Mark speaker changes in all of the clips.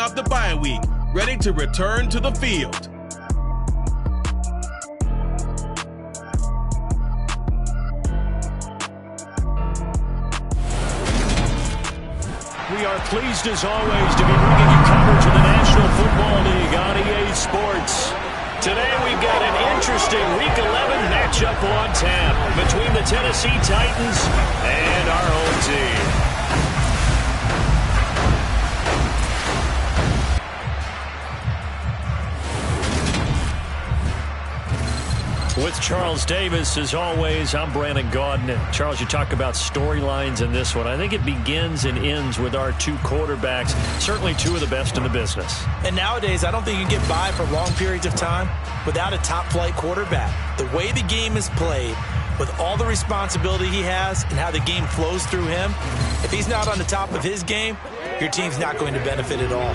Speaker 1: off the bye week, ready to return to the field.
Speaker 2: We are pleased as always to be bringing you coverage of the National Football League on EA Sports. Today we've got an interesting Week 11 matchup on tap between the Tennessee Titans and our home team. With Charles Davis, as always, I'm Brandon Gaudin. Charles, you talk about storylines in this one. I think it begins and ends with our two quarterbacks, certainly two of the best in the business.
Speaker 3: And nowadays, I don't think you can get by for long periods of time without a top-flight quarterback. The way the game is played, with all the responsibility he has and how the game flows through him, if he's not on the top of his game, your team's not going to benefit at all.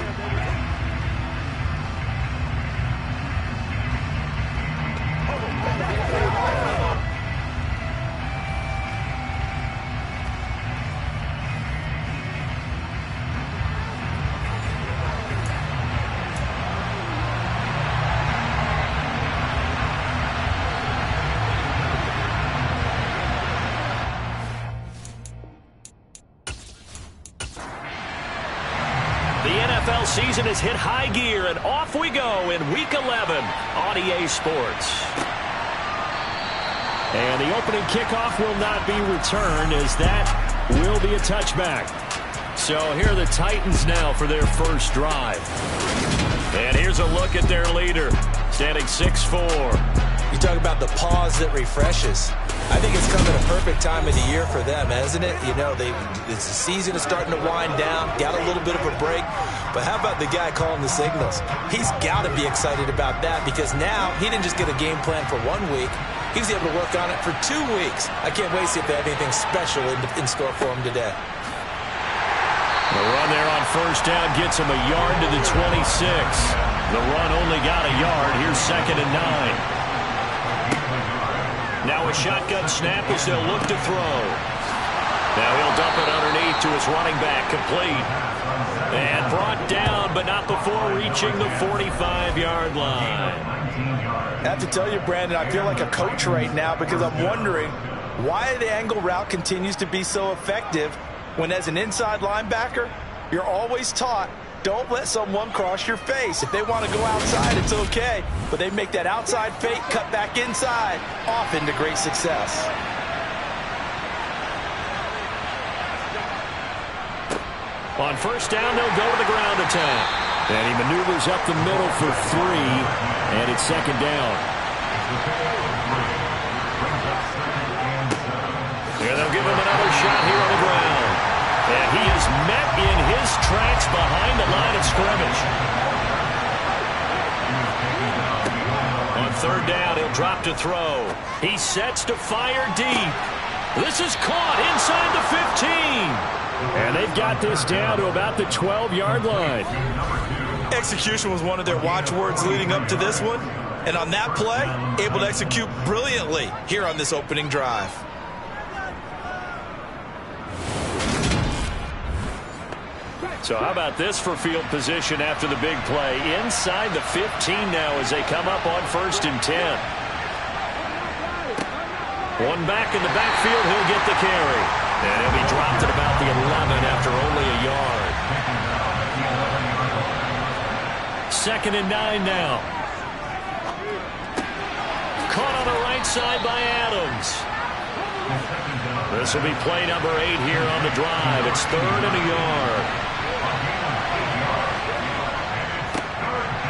Speaker 2: Season has hit high gear, and off we go in Week 11 on EA Sports. And the opening kickoff will not be returned, as that will be a touchback. So here are the Titans now for their first drive. And here's a look at their leader, standing 6'4".
Speaker 3: You talk about the pause that refreshes. I think it's come at a perfect time of the year for them, hasn't it? You know, the season is starting to wind down, got a little bit of a break. But how about the guy calling the signals? He's got to be excited about that, because now he didn't just get a game plan for 1 week. He was able to work on it for 2 weeks. I can't wait to see if they have anything special in store for him today.
Speaker 2: The run there on first down gets him a yard to the 26. The run only got a yard. Here's 2nd and 9. Now a shotgun snap as they'll look to throw. Now he'll dump it underneath to his running back, complete. And brought down, but not before reaching the 45-yard line.
Speaker 3: I have to tell you, Brandon, I feel like a coach right now, because I'm wondering why the angle route continues to be so effective when, as an inside linebacker, you're always taught, don't let someone cross your face. If they want to go outside, it's okay. But they make that outside fake, cut back inside, often to great success.
Speaker 2: On first down, they'll go to the ground attack. And he maneuvers up the middle for 3, and it's 2nd down. And they'll give him another shot here on the ground. And he is met in his tracks behind the line of scrimmage. On 3rd down, he'll drop to throw. He sets to fire deep. This is caught inside the 15. And they've got this down to about the 12-yard line.
Speaker 3: Execution was one of their watchwords leading up to this one. And on that play, able to execute brilliantly here on this opening drive.
Speaker 2: So how about this for field position after the big play? Inside the 15 now as they come up on 1st and 10. One back in the backfield, he'll get the carry. And he'll be dropped at about the 11 after only a yard. 2nd and 9 now. Caught on the right side by Adams. This will be play number 8 here on the drive. It's 3rd and a yard.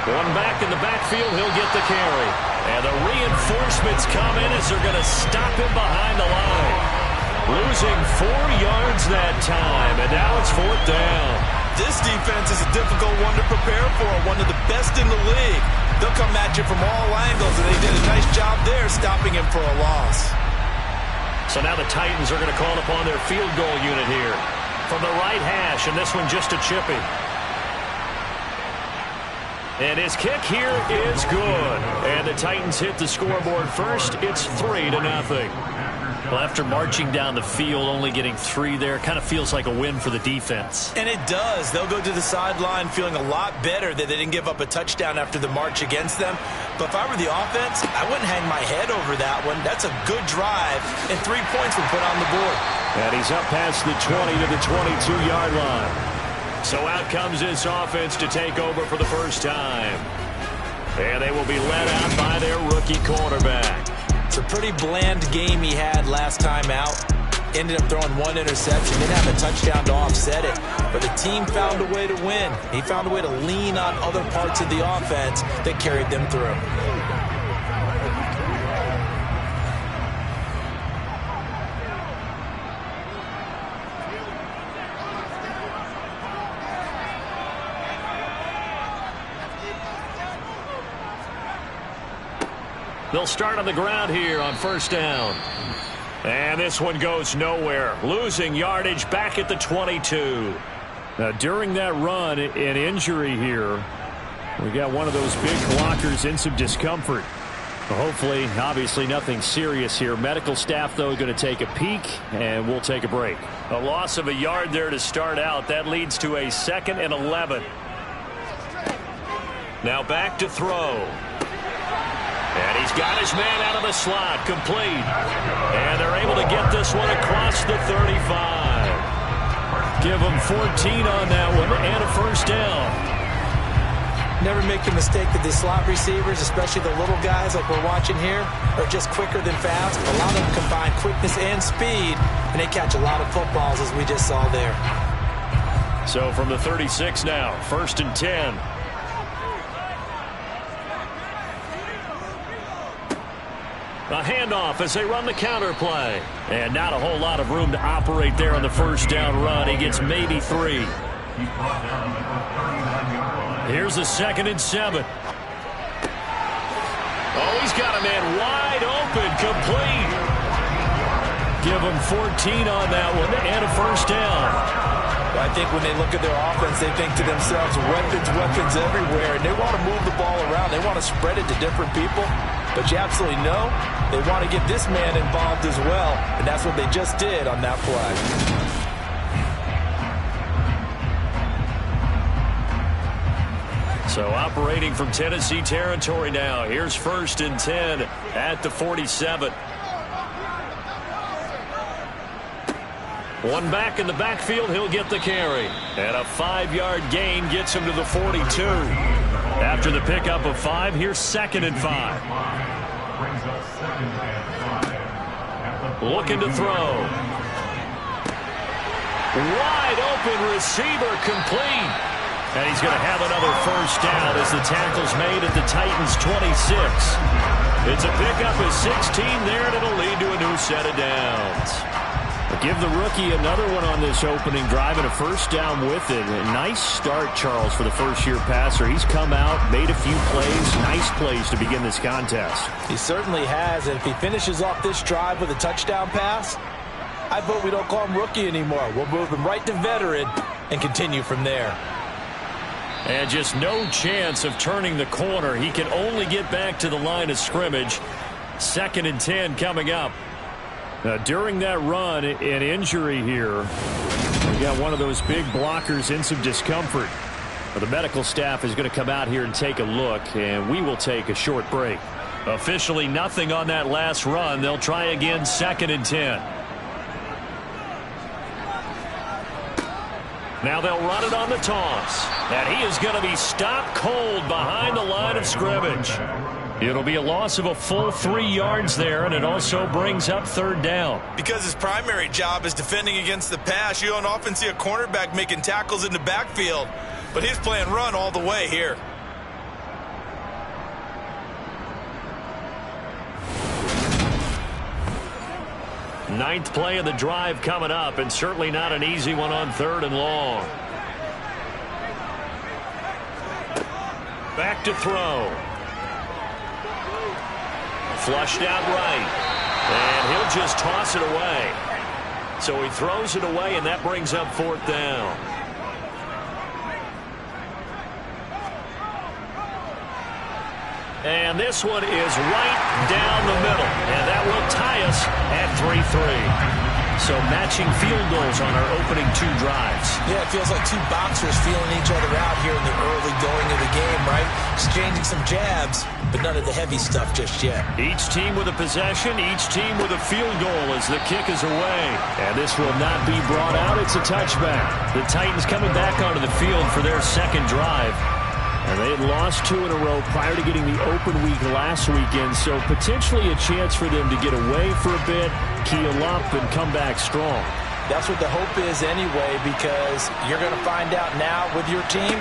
Speaker 2: One back in the backfield, he'll get the carry. And the reinforcements come in as they're going to stop him behind the line. Losing 4 yards that time, and now it's 4th down.
Speaker 3: This defense is a difficult one to prepare for, one of the best in the league. They'll come at you from all angles, and they did a nice job there stopping him for a loss.
Speaker 2: So now the Titans are going to call upon their field goal unit here from the right hash, and this one just a chippy. And his kick here is good. And the Titans hit the scoreboard first. It's 3-0. Well, after marching down the field, only getting 3 there, kind of feels like a win for the defense.
Speaker 3: And it does. They'll go to the sideline feeling a lot better that they didn't give up a touchdown after the march against them. But if I were the offense, I wouldn't hang my head over that one. That's a good drive, and 3 points were put on the board.
Speaker 2: And he's up past the 20 to the 22-yard line. So out comes this offense to take over for the first time. And they will be led out by their rookie quarterback.
Speaker 3: It's a pretty bland game he had last time out. Ended up throwing 1 interception. Didn't have a touchdown to offset it. But the team found a way to win. He found a way to lean on other parts of the offense that carried them through.
Speaker 2: They'll start on the ground here on first down. And this one goes nowhere. Losing yardage back at the 22. Now, during that run, an injury here. We got one of those big blockers in some discomfort. Hopefully, obviously, nothing serious here. Medical staff, though, going to take a peek, and we'll take a break. A loss of a yard there to start out. That leads to a 2nd and 11. Now back to throw. And he's got his man out of the slot, complete. And they're able to get this one across the 35. Give him 14 on that one and a first down.
Speaker 3: Never make the mistake that the slot receivers, especially the little guys like we're watching here, are just quicker than fast. A lot of them combine quickness and speed, and they catch a lot of footballs, as we just saw there.
Speaker 2: So from the 36 now, 1st and 10. A handoff as they run the counter play. And not a whole lot of room to operate there on the first down run. He gets maybe 3. Here's a 2nd and 7. Oh, he's got a man wide open, complete. Give him 14 on that one and a first down.
Speaker 3: I think when they look at their offense, they think to themselves, weapons everywhere. And they want to move the ball around. They want to spread it to different people. But you absolutely know they want to get this man involved as well. And that's what they just did on that play.
Speaker 2: So operating from Tennessee territory now. Here's 1st and 10 at the 47. One back in the backfield, he'll get the carry. And a 5-yard gain gets him to the 42. After the pickup of 5, here's 2nd and 5. Looking to throw. Wide open receiver, complete. And he's going to have another first down as the tackle's made at the Titans' 26. It's a pickup of 16 there, and it'll lead to a new set of downs. Give the rookie another one on this opening drive and a first down with it. A nice start, Charles, for the first-year passer. He's come out, made a few plays, nice plays to begin this contest.
Speaker 3: He certainly has, and if he finishes off this drive with a touchdown pass, I vote we don't call him rookie anymore. We'll move him right to veteran and continue from there.
Speaker 2: And just no chance of turning the corner. He can only get back to the line of scrimmage. 2nd and 10 coming up. Now, during that run, an injury here. We got one of those big blockers in some discomfort. Well, the medical staff is going to come out here and take a look, and we will take a short break. Officially nothing on that last run. They'll try again, 2nd and 10. Now they'll run it on the toss. And he is going to be stopped cold behind the line of scrimmage. It'll be a loss of a full 3 yards there, and it also brings up 3rd down.
Speaker 4: Because his primary job is defending against the pass, you don't often see a cornerback making tackles in the backfield. But he's playing run all the way here.
Speaker 2: Ninth play of the drive coming up, and certainly not an easy one on 3rd and long. Back to throw. Flushed out right. And he'll just toss it away. So he throws it away, and that brings up 4th down. And this one is right down the middle. And that will tie us at 3-3. So matching field goals on our opening 2 drives.
Speaker 3: Yeah, it feels like 2 boxers feeling each other out here in the early going of the game, right? Exchanging some jabs, but none of the heavy stuff just yet.
Speaker 2: Each team with a possession, each team with a field goal as the kick is away. And this will not be brought out. It's a touchback. The Titans coming back onto the field for their second drive. And they had lost 2 in a row prior to getting the open week last weekend, so potentially a chance for them to get away for a bit, keel up, and come back strong.
Speaker 3: That's what the hope is anyway, because you're going to find out now with your team,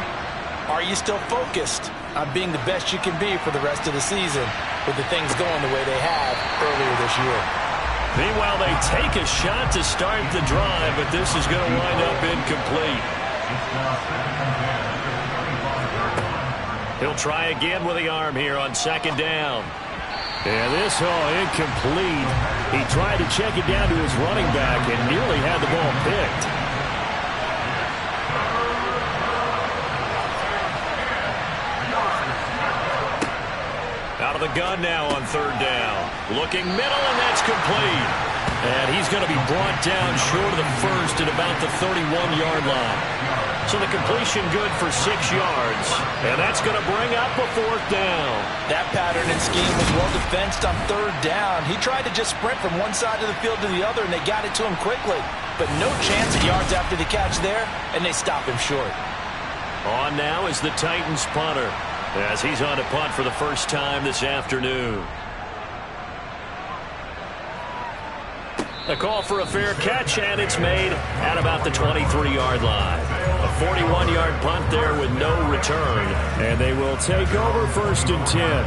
Speaker 3: are you still focused on being the best you can be for the rest of the season with the things going the way they have earlier this year?
Speaker 2: Meanwhile, they take a shot to start the drive, but this is going to wind up incomplete. He'll try again with the arm here on second down. And this, incomplete. He tried to check it down to his running back and nearly had the ball picked. Out of the gun now on third down. Looking middle, and that's complete. And he's going to be brought down short of the first at about the 31-yard line. So the completion good for 6 yards. And that's going to bring up a 4th down.
Speaker 3: That pattern and scheme was well defensed on third down. He tried to just sprint from one side of the field to the other, and they got it to him quickly. But no chance at yards after the catch there, and they stop him short.
Speaker 2: On now is the Titans punter, as he's on to punt for the first time this afternoon. A call for a fair catch, and it's made at about the 23-yard line. A 41-yard punt there with no return, and they will take over 1st and 10.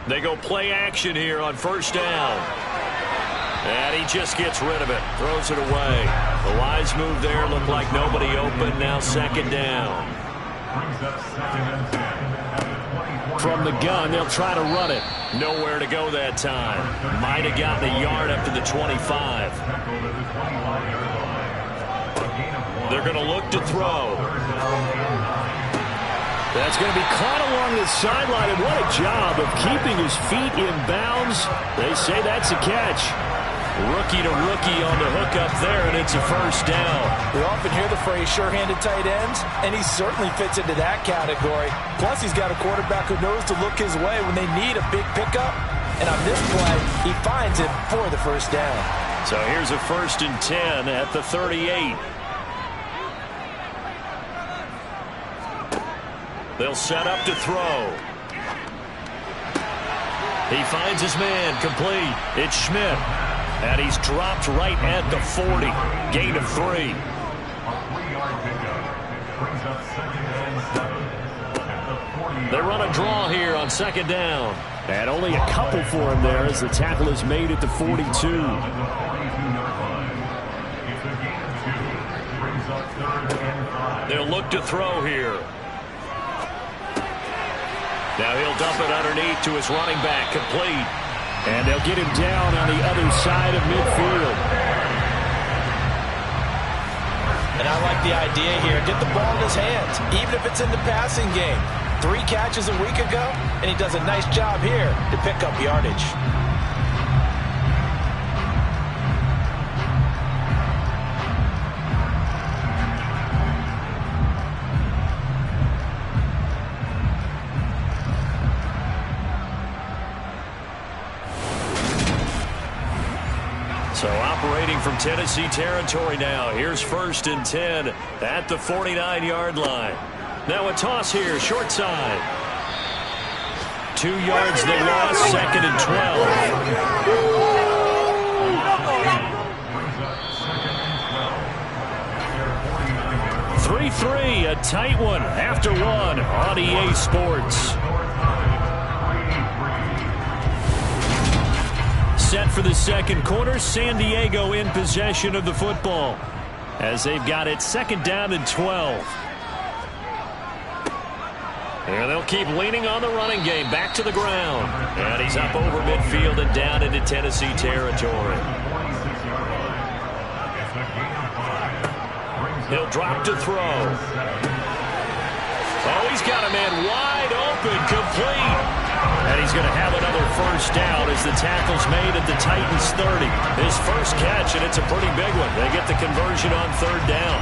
Speaker 2: They go play action here on 1st down. And he just gets rid of it, throws it away. The wise move there, looked like nobody open, now 2nd down. From the gun, they'll try to run it. Nowhere to go that time. Might have gotten a yard up to the 25. They're going to look to throw. That's going to be caught along the sideline, and what a job of keeping his feet in bounds. They say that's a catch. Rookie to rookie on the hook up there, and it's a 1st down.
Speaker 3: We often hear the phrase sure-handed tight ends, and he certainly fits into that category. Plus, he's got a quarterback who knows to look his way when they need a big pickup. And on this play, he finds it for the 1st down.
Speaker 2: So here's a 1st and 10 at the 38. They'll set up to throw. He finds his man, complete. It's Schmidt. And he's dropped right at the 40. Gain of 3. They run a draw here on 2nd down. And only a couple for him there as the tackle is made at the 42. They'll look to throw here. Now he'll dump it underneath to his running back, complete. And they'll get him down on the other side of midfield.
Speaker 3: And I like the idea here. Get the ball in his hands, even if it's in the passing game. 3 catches a week ago, and he does a nice job here to pick up yardage.
Speaker 2: So operating from Tennessee territory now. Here's 1st and 10 at the 49-yard line. Now a toss here, short side. 2 yards they lost, 2nd and 12. 3-3, a tight one after one on EA Sports. Set for the second quarter, San Diego in possession of the football as they've got it 2nd down and 12. And they'll keep leaning on the running game, back to the ground. And he's up over midfield and down into Tennessee territory. He'll drop to throw. Oh, he's got a man wide open, complete. And he's going to have another first down as the tackle's made at the Titans' 30. His first catch, and it's a pretty big one. They get the conversion on third down.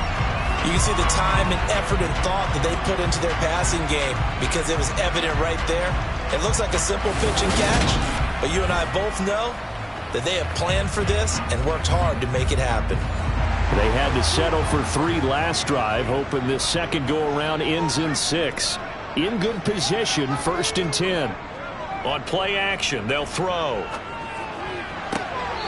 Speaker 3: You can see the time and effort and thought that they put into their passing game because it was evident right there. It looks like a simple pitch and catch, but you and I both know that they have planned for this and worked hard to make it happen.
Speaker 2: They had to settle for 3 last drive, hoping this second go-around ends in 6. In good position, 1st and 10. On play action, they'll throw.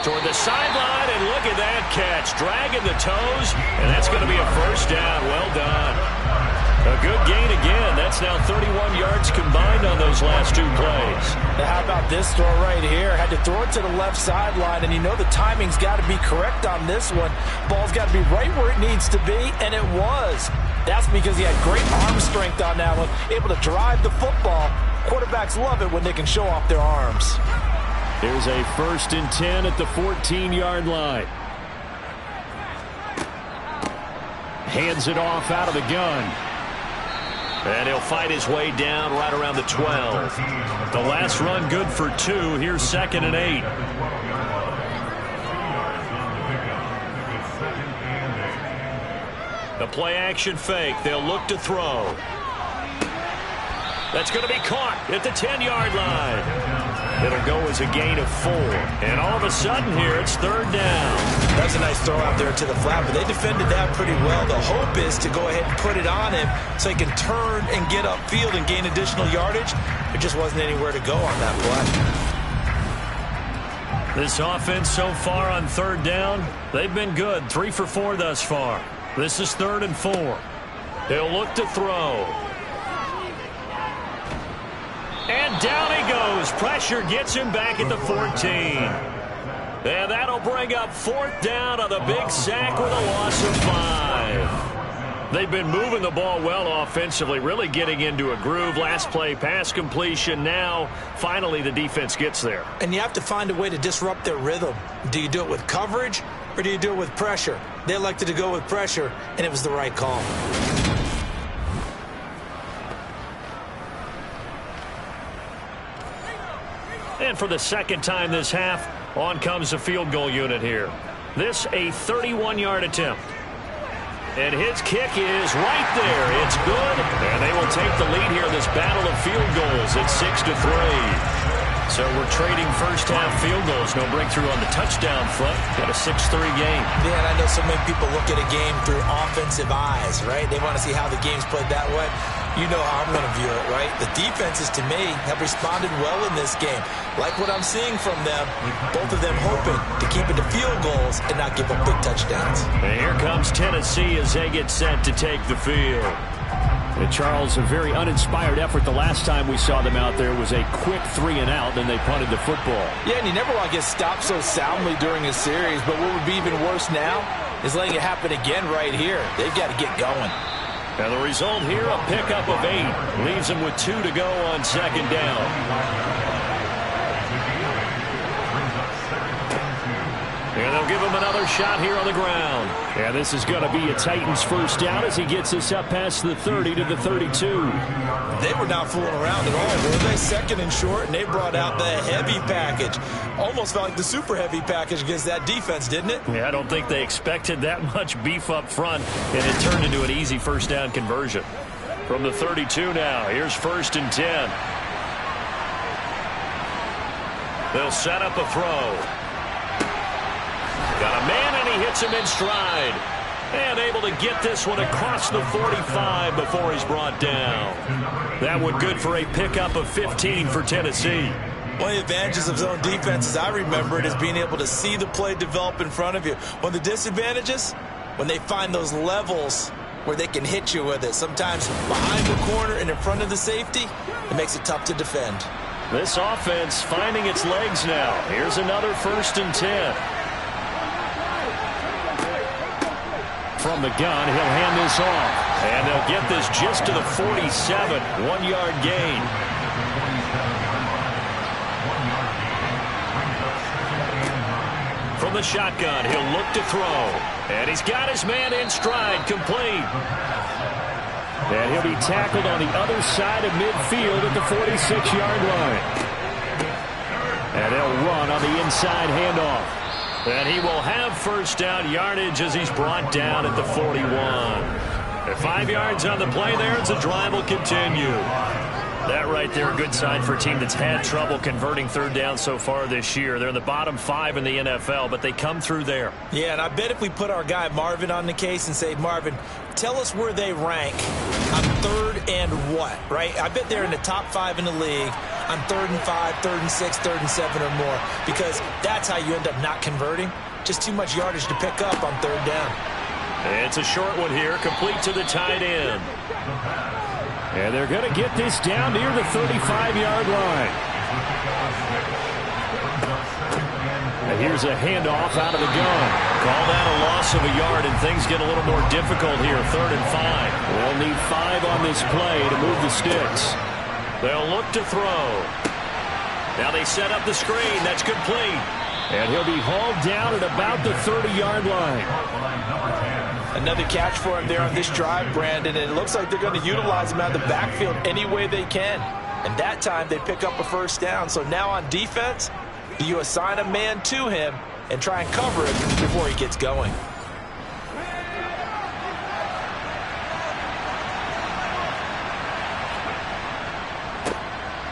Speaker 2: Toward the sideline, and look at that catch. Dragging the toes, and that's going to be a first down. Well done. A good gain again. That's now 31 yards combined on those last 2 plays.
Speaker 3: Now how about this throw right here? Had to throw it to the left sideline, and you know the timing's got to be correct on this one. Ball's got to be right where it needs to be, and it was. That's because he had great arm strength on that one, able to drive the football. Quarterbacks love it when they can show off their arms.
Speaker 2: Here's a 1st and 10 at the 14-yard line. Hands it off out of the gun. And he'll fight his way down right around the 12. The last run good for 2. Here's 2nd and 8. The play action fake. They'll look to throw. That's going to be caught at the 10-yard line. It'll go as a gain of 4. And all of a sudden here, it's 3rd down.
Speaker 3: That's a nice throw out there to the flat, but they defended that pretty well. The hope is to go ahead and put it on him so he can turn and get upfield and gain additional yardage. There just wasn't anywhere to go on that play.
Speaker 2: This offense so far on 3rd down, they've been good. 3 for 4 thus far. This is 3rd and 4. They'll look to throw. And down he goes. Pressure gets him back at the 14. And that'll bring up 4th down on the big sack with a loss of 5. They've been moving the ball well offensively, really getting into a groove. Last play, pass completion. Now, finally, the defense gets there.
Speaker 3: And you have to find a way to disrupt their rhythm. Do you do it with coverage or do you do it with pressure? They elected to go with pressure, and it was the right call.
Speaker 2: And for the second time this half, on comes the field goal unit here. This a 31-yard attempt. And his kick is right there. It's good. And they will take the lead here in this battle of field goals at 6-3. So we're trading first half field goals. No breakthrough on the touchdown front. Got a 6-3 game.
Speaker 3: Yeah, and I know so many people look at a game through offensive eyes, right? They want to see how the game's played that way. You know how I'm going to view it, right? The defenses, to me, have responded well in this game. Like what I'm seeing from them, both of them hoping to keep it to field goals and not give up big touchdowns.
Speaker 2: And here comes Tennessee as they get set to take the field. And Charles, a very uninspired effort. The last time we saw them out there was a quick 3-and-out, then they punted the football.
Speaker 5: Yeah, and you never want to get stopped so soundly during a series, but what would be even worse now is letting it happen again right here. They've got to get going.
Speaker 2: And the result here, a pickup of 8. Leaves them with 2 to go on 2nd down. And they'll give him another shot here on the ground. And this is going to be a Titans first down as he gets us up past the 30 to the 32.
Speaker 3: They were not fooling around at all, were they? 2nd and short, and they brought out the heavy package. Almost felt like the super heavy package against that defense, didn't it?
Speaker 2: Yeah, I don't think they expected that much beef up front, and it turned into an easy first down conversion. From the 32 now, here's 1st and 10. They'll set up a throw. Got a man, and he hits him in stride. And able to get this one across the 45 before he's brought down. That one good for a pickup of 15 for Tennessee.
Speaker 3: One of the advantages of zone defense, as I remember it, is being able to see the play develop in front of you. One of the disadvantages, when they find those levels where they can hit you with it. Sometimes behind the corner and in front of the safety, it makes it tough to defend.
Speaker 2: This offense finding its legs now. Here's another 1st and 10. From the gun, he'll hand this off. And they'll get this just to the 47. 1-yard gain. from the shotgun. He'll look to throw. And he's got his man in stride, complete. And he'll be tackled on the other side of midfield at the 46-yard line. And they'll run on the inside handoff. And he will have first down yardage as he's brought down at the 41. At 5 yards on the play there, as the drive will continue. That right there, a good sign for a team that's had trouble converting third down so far this year. They're in the bottom 5 in the NFL, but they come through there.
Speaker 3: Yeah, and I bet if we put our guy Marvin on the case and say, Marvin, tell us where they rank on third and what, right? I bet they're in the top 5 in the league on 3rd and 5, 3rd and 6, 3rd and 7 or more, because that's how you end up not converting. Just too much yardage to pick up on third down.
Speaker 2: It's a short one here, complete to the tight end. And they're going to get this down near the 35-yard line. And here's a handoff out of the gun. Call that a loss of a yard, and things get a little more difficult here, 3rd and 5. They'll need 5 on this play to move the sticks. They'll look to throw. Now they set up the screen. That's complete. And he'll be hauled down at about the 30-yard line.
Speaker 5: Another catch for him there on this drive, Brandon, and it looks like they're going to utilize him out of the backfield any way they can. And that time they pick up a first down. So now on defense, you assign a man to him and try and cover it before he gets going.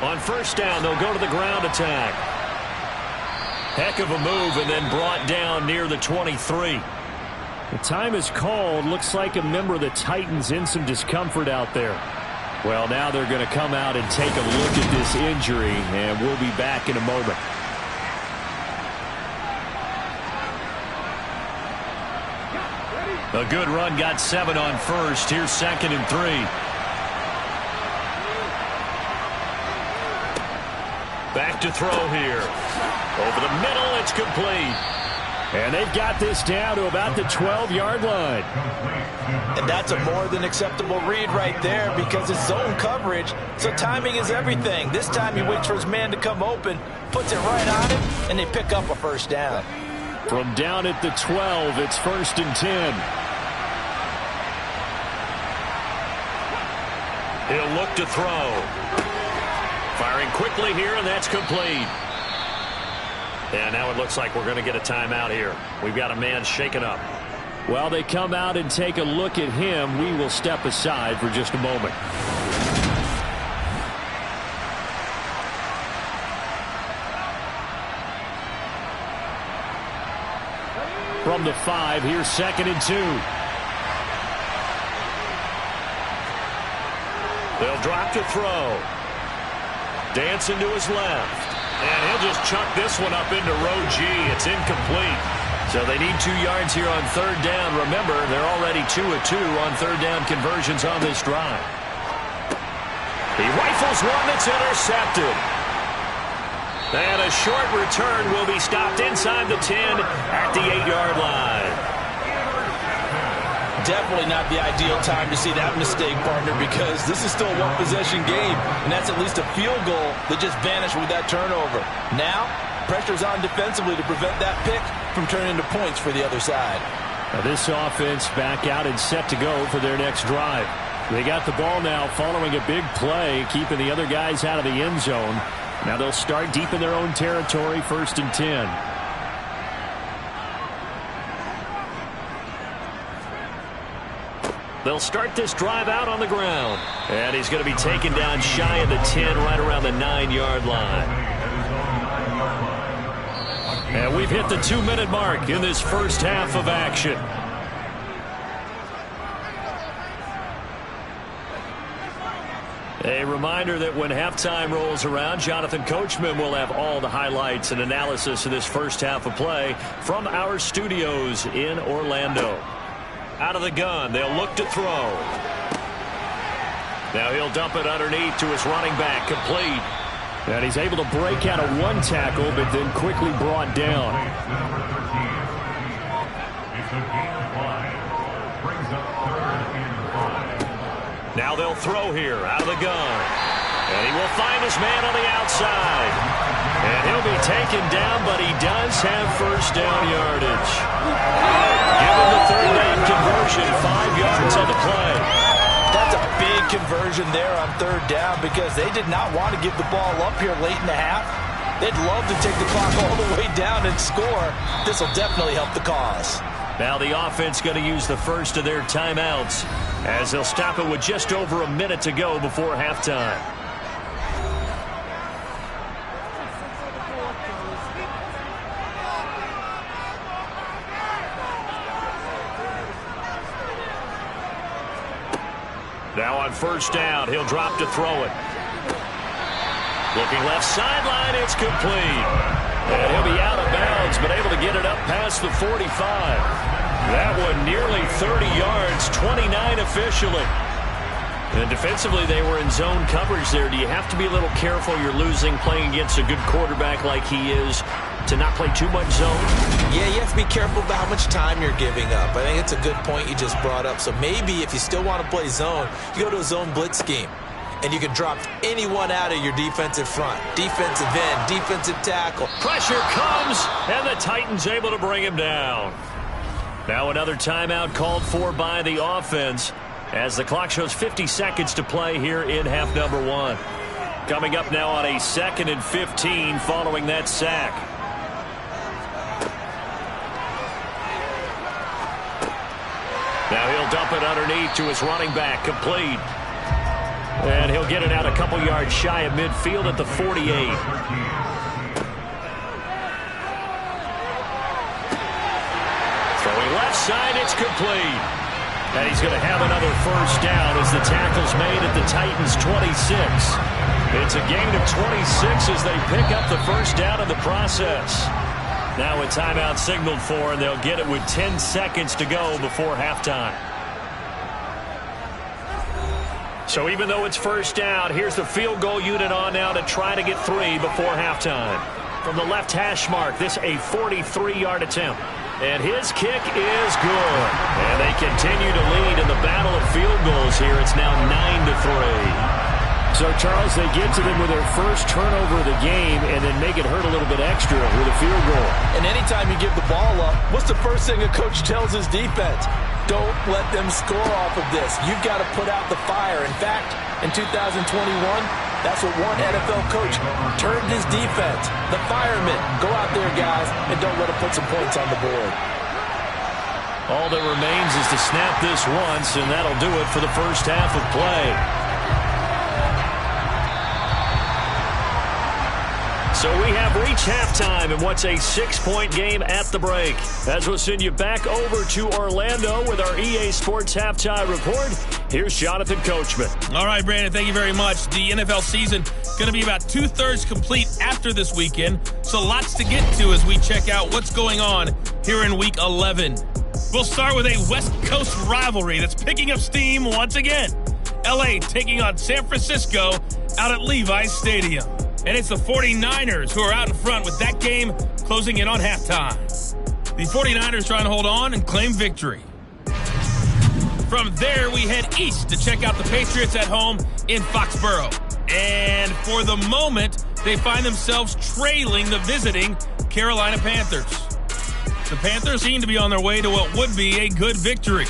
Speaker 2: On first down, they'll go to the ground attack. Heck of a move, and then brought down near the 23. The time is called. Looks like a member of the Titans in some discomfort out there. Well, now they're going to come out and take a look at this injury, and we'll be back in a moment. A good run, got 7 on first. Here's 2nd and 3. Back to throw here. Over the middle, it's complete. And they've got this down to about the 12-yard line.
Speaker 5: And that's a more than acceptable read right there because it's zone coverage, so timing is everything. This time he waits for his man to come open, puts it right on him, and they pick up a first down.
Speaker 2: From down at the 12, it's 1st and 10. He'll look to throw. Firing quickly here, and that's complete. And now it looks like we're going to get a timeout here. We've got a man shaken up. While they come out and take a look at him, we will step aside for just a moment. From the 5, here's 2nd and 2. They'll drop to throw. Dancing to his left. And he'll just chuck this one up into row G. It's incomplete. So they need 2 yards here on third down. Remember, they're already 2 of 2 on third down conversions on this drive. He rifles one that's intercepted. And a short return will be stopped inside the 10 at the 8-yard line.
Speaker 5: Definitely not the ideal time to see that mistake, partner, because this is still a one-possession game, and that's at least a field goal that just vanished with that turnover. Now, pressure's on defensively to prevent that pick from turning into points for the other side.
Speaker 2: Now this offense back out and set to go for their next drive. They got the ball now following a big play, keeping the other guys out of the end zone. Now they'll start deep in their own territory, 1st and 10. They'll start this drive out on the ground. And he's going to be taken down shy of the 10, right around the 9-yard line. And we've hit the 2-minute mark in this first half of action. A reminder that when halftime rolls around, Jonathan Coachman will have all the highlights and analysis of this first half of play from our studios in Orlando. Out of the gun, they'll look to throw. Now he'll dump it underneath to his running back, complete. And he's able to break out of one tackle, but then quickly brought down. Now they'll throw here, out of the gun. And he will find his man on the outside. And he'll be taken down, but he does have first down yardage. Given the third down conversion, 5 yards on the play.
Speaker 5: That's a big conversion there on third down because they did not want to give the ball up here late in the half. They'd love to take the clock all the way down and score. This will definitely help the cause.
Speaker 2: Now the offense going to use the first of their timeouts as they'll stop it with just over a minute to go before halftime. Now on first down, he'll drop to throw it. Looking left sideline, it's complete. And he'll be out of bounds, but able to get it up past the 45. That one nearly 30 yards, 29 officially. And defensively, they were in zone coverage there. Do you have to be a little careful? You're losing playing against a good quarterback like he is to not play too much zone?
Speaker 3: Yeah, you have to be careful about how much time you're giving up. I think it's a good point you just brought up. So maybe if you still want to play zone, you go to a zone blitz scheme. And you can drop anyone out of your defensive front. Defensive end, defensive tackle.
Speaker 2: Pressure comes, and the Titans able to bring him down. Now another timeout called for by the offense as the clock shows 50 seconds to play here in half number 1. Coming up now on a 2nd and 15 following that sack. Now he'll dump it underneath to his running back, complete. And he'll get it out a couple yards shy of midfield at the 48. Throwing left side, it's complete. And he's going to have another first down as the tackle's made at the Titans' 26. It's a gain of 26 as they pick up the first down in the process. Now a timeout signaled for, and they'll get it with 10 seconds to go before halftime. So even though it's first down, here's the field goal unit on now to try to get 3 before halftime. From the left hash mark, this a 43-yard attempt. And his kick is good. And they continue to lead in the battle of field goals here. It's now 9-3. So, Charles, they get to them with their first turnover of the game and then make it hurt a little bit extra with a field goal.
Speaker 5: And anytime you give the ball up, what's the first thing a coach tells his defense? Don't let them score off of this. You've got to put out the fire. In fact, in 2021, that's what one NFL coach turned his defense. The firemen. Go out there, guys, and don't let them put some points on the board.
Speaker 2: All that remains is to snap this once, and that'll do it for the first half of play. So we have reached halftime in what's a 6-point game at the break. As we'll send you back over to Orlando with our EA Sports Halftime Report, here's Jonathan Coachman.
Speaker 6: All right, Brandon, thank you very much. The NFL season going to be about 2/3 complete after this weekend, so lots to get to as we check out what's going on here in Week 11. We'll start with a West Coast rivalry that's picking up steam once again. L.A. taking on San Francisco out at Levi's Stadium. And it's the 49ers who are out in front with that game closing in on halftime. The 49ers trying to hold on and claim victory. From there, we head east to check out the Patriots at home in Foxborough. And for the moment, they find themselves trailing the visiting Carolina Panthers. The Panthers seem to be on their way to what would be a good victory.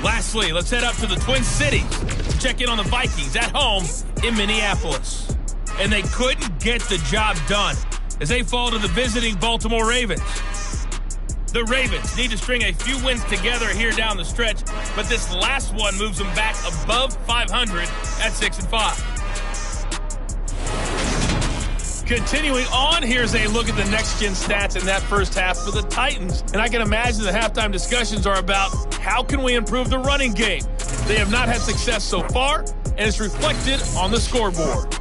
Speaker 6: Lastly, let's head up to the Twin Cities to check in on the Vikings at home in Minneapolis. And they couldn't get the job done as they fall to the visiting Baltimore Ravens. The Ravens need to string a few wins together here down the stretch, but this last one moves them back above 500 at 6-5. Continuing on, here's a look at the next-gen stats in that first half for the Titans. And I can imagine the halftime discussions are about how can we improve the running game. They have not had success so far, and it's reflected on the scoreboard.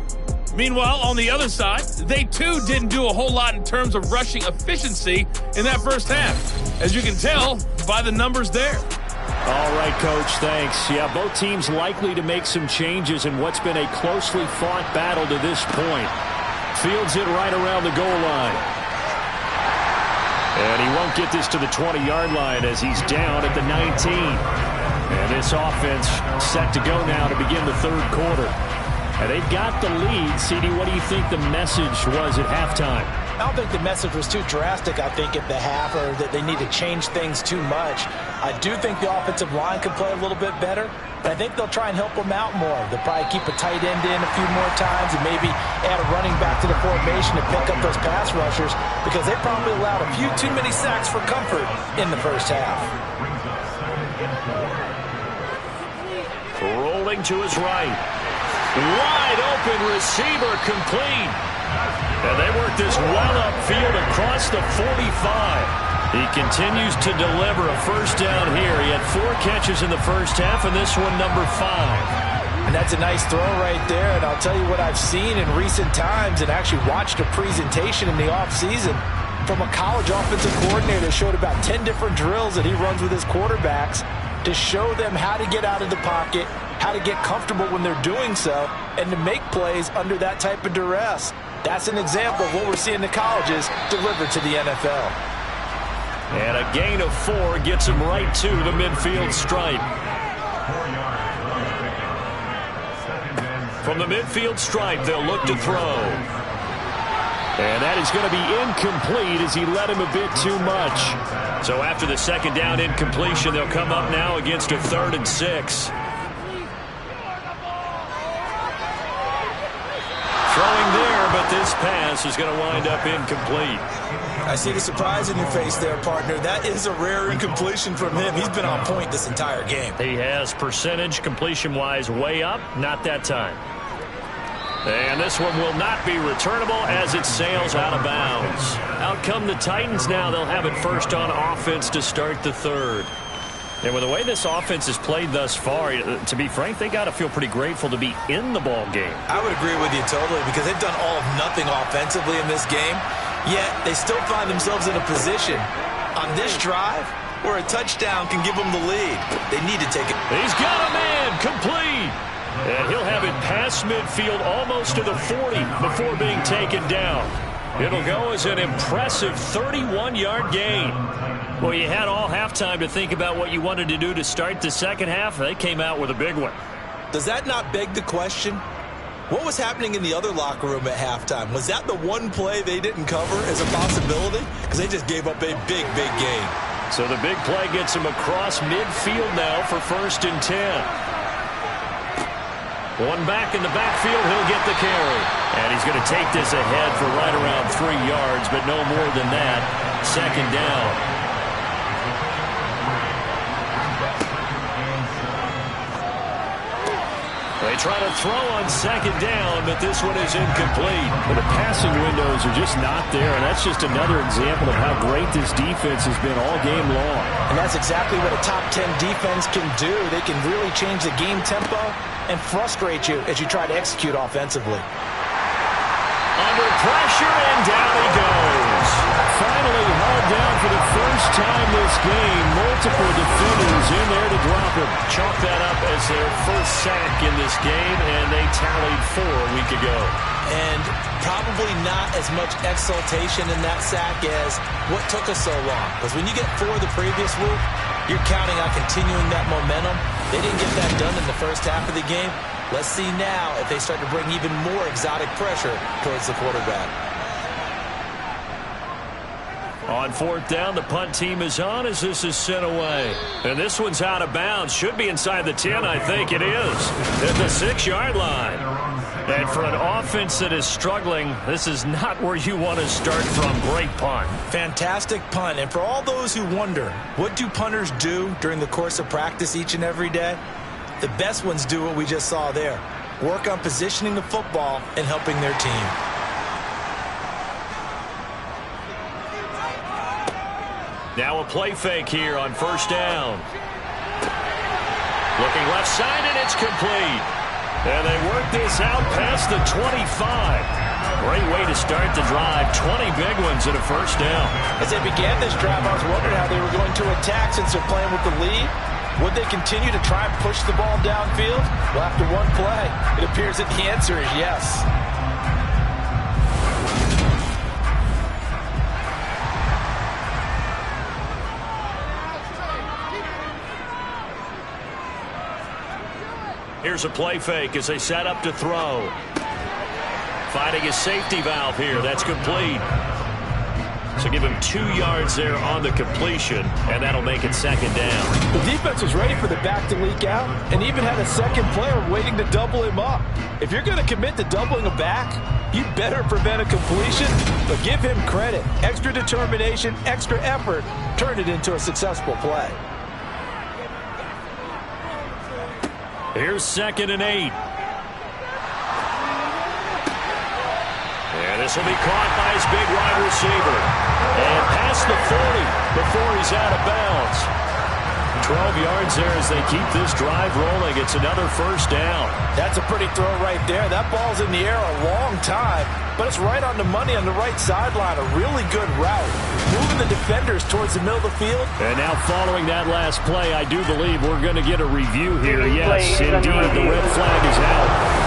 Speaker 6: Meanwhile, on the other side, they too didn't do a whole lot in terms of rushing efficiency in that first half, as you can tell by the numbers there.
Speaker 2: All right, Coach, thanks. Yeah, both teams likely to make some changes in what's been a closely fought battle to this point. Fields it right around the goal line. And he won't get this to the 20-yard line as he's down at the 19. And this offense set to go now to begin the third quarter. And they've got the lead. CD, what do you think the message was at halftime?
Speaker 5: I don't think the message was too drastic, I think, at the half, or that they need to change things too much. I do think the offensive line could play a little bit better, but I think they'll try and help them out more. They'll probably keep a tight end in a few more times and maybe add a running back to the formation to pick up those pass rushers, because they probably allowed a few too many sacks for comfort in the first half.
Speaker 2: Rolling to his right. Wide open receiver, complete. And they work this well upfield across the 45. He continues to deliver a first down here. He had 4 catches in the first half, and this one number 5.
Speaker 5: And that's a nice throw right there. And I'll tell you what I've seen in recent times, and actually watched a presentation in the offseason from a college offensive coordinator that showed about 10 different drills that he runs with his quarterbacks to show them how to get out of the pocket, how to get comfortable when they're doing so, and to make plays under that type of duress. That's an example of what we're seeing in the colleges delivered to the NFL.
Speaker 2: And a gain of 4 gets him right to the midfield stripe. From the midfield stripe, they'll look to throw. And that is going to be incomplete as he led him a bit too much. So after the second down incompletion, they'll come up now against a 3rd and 6. Throwing there, but this pass is going to wind up incomplete.
Speaker 3: I see the surprise in your face there, partner. That is a rare incompletion from him. He's been on point this entire game.
Speaker 2: He has percentage completion-wise way up, not that time. And this one will not be returnable as it sails out of bounds. Out come the Titans now. They'll have it first on offense to start the 3rd. And with the way this offense has played thus far, to be frank, they got to feel pretty grateful to be in the ball game.
Speaker 3: I would agree with you totally, because they've done all of nothing offensively in this game, yet they still find themselves in a position on this drive where a touchdown can give them the lead. They need to take it.
Speaker 2: He's got a man, complete. And he'll have it past midfield almost to the 40 before being taken down. It'll go as an impressive 31-yard gain. Well, you had all halftime to think about what you wanted to do to start the second half. They came out with a big one.
Speaker 3: Does that not beg the question? What was happening in the other locker room at halftime? Was that the one play they didn't cover as a possibility? Because they just gave up a big, big gain.
Speaker 2: So the big play gets him across midfield now for 1st and 10. One back in the backfield, he'll get the carry. And he's going to take this ahead for right around 3 yards, but no more than that. 2nd down. They try to throw on 2nd down, but this one is incomplete.
Speaker 7: But the passing windows are just not there, and that's just another example of how great this defense has been all game long.
Speaker 5: And that's exactly what a top 10 defense can do. They can really change the game tempo and frustrate you as you try to execute offensively.
Speaker 2: Under pressure, and down he goes.
Speaker 7: Finally hauled down for the first time this game. Multiple defenders in there to drop him.
Speaker 2: Chalk that up as their first sack in this game, and they tallied 4 a week ago.
Speaker 3: And probably not as much exultation in that sack as what took us so long. Because when you get 4 the previous week, you're counting on continuing that momentum. They didn't get that done in the first half of the game. Let's see now if they start to bring even more exotic pressure towards the quarterback.
Speaker 2: On 4th down, the punt team is on as this is sent away. And this one's out of bounds. Should be inside the 10, I think it is. At the 6-yard line. And for an offense that is struggling, this is not where you want to start from. Great punt.
Speaker 3: Fantastic punt. And for all those who wonder, what do punters do during the course of practice each and every day? The best ones do what we just saw there. Work on positioning the football and helping their team.
Speaker 2: Now a play fake here on 1st down. Looking left side, and it's complete. And they work this out past the 25. Great way to start the drive. 20 big ones and a 1st down.
Speaker 5: As they began this drive, I was wondering how they were going to attack since they're playing with the lead. Would they continue to try and push the ball downfield? Well, after one play, it appears that the answer is yes.
Speaker 2: Here's a play fake as they set up to throw. Finding his safety valve here. That's complete. So give him 2 yards there on the completion, and that'll make it second down.
Speaker 5: The defense was ready for the back to leak out and even had a second player waiting to double him up. If you're going to commit to doubling a back, you better prevent a completion, but give him credit. Extra determination, extra effort, turned it into a successful play.
Speaker 2: Here's 2nd and 8. And this will be caught by his big wide receiver. And past the 40 before he's out of bounds. 12 yards there as they keep this drive rolling. It's another first down.
Speaker 5: That's a pretty throw right there. That ball's in the air a long time, but it's right on the money on the right sideline. A really good route. Moving the defenders towards the middle of the field.
Speaker 7: And now following that last play, I do believe we're going to get a review here. Yes, indeed, the red flag is out.